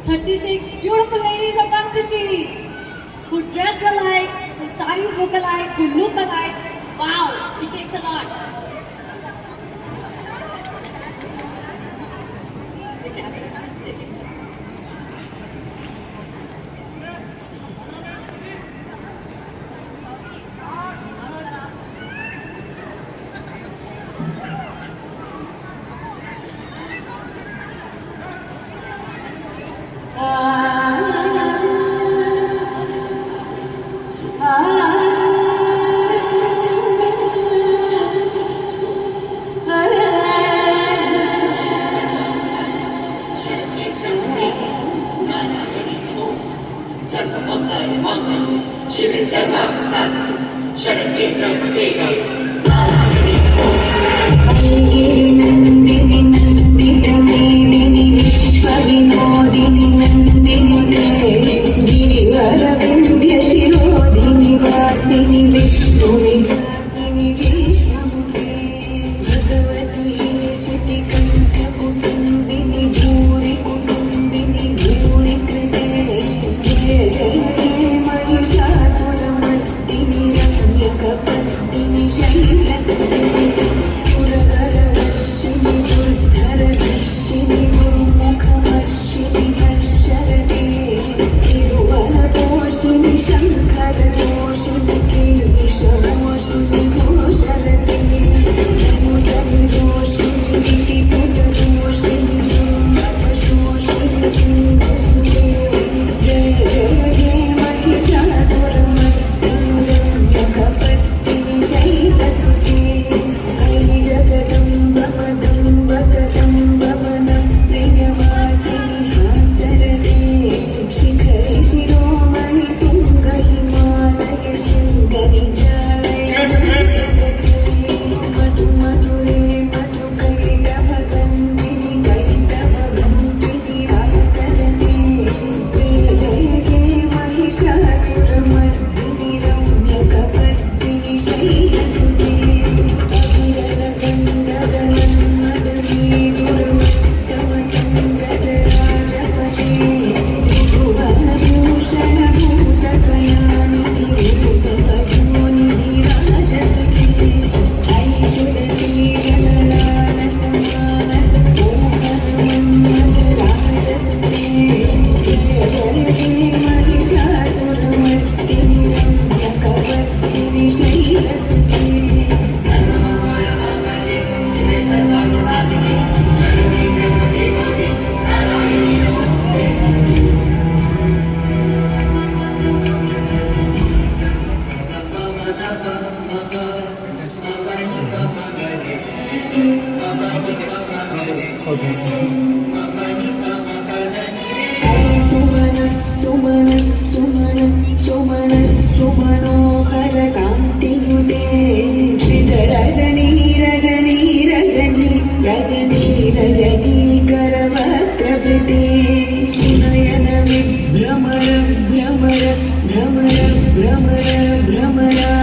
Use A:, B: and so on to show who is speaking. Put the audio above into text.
A: 36 beautiful ladies of one city who dress alike, whose sarees look alike, who look alike. Wow, it takes a lot. The camera is taking some.
B: Shiv सर्वासाद Sharanya ब्रह्म नारायणी नंदिनी नंदिनी विश्व विनोदिनी नंदिनी गिरिवर विंध्य शिरोधिनी वासिनी विष्णु विलासिनी जयशमुते भगवती श्रुति कंठ कुटुंबिनी भूरि कुटुंबिनी भूरि कृते जय जय महिषासुरमर्दिनी रम्यकपर्दिनी शैलसुते सुरवरवर्षिणि दुर्धरदर्शिनि दुर्मुखमर्षिणि हर्षरते त्रिभुवनपोषिणि शङ्करदोषिणि किल्बिषमोषिणि घोषरते धनुजनिरोषिणि दितिसुतदोषिणि दुर्मदशोषिणि सिन्धुसुते जय जय हे महिषासुरमर्दिनि रम्यकपर्दिनि शैलसुते अयि जगदम्ब मदम्ब कदम्ब वनप्रियवासिनि हासरते शिखरि शिरोमणि तुङ्ग हिमालय शृङ्गरि जालय जगते मधु मधुरे मधुकैटभगन्धिनि कैटभगन्धिनि हासरते जय जय हे महिषासुरमर्दिनि रम्यकपर्दिनि शैलसुते सुमनोहर कान्तियुते श्रीधरजनी रजनी रजनी रजनी रजनी करवक्त्रवृते सुनयन विभ्रमर भ्रमर भ्रमर भ्रमर भ्रमरा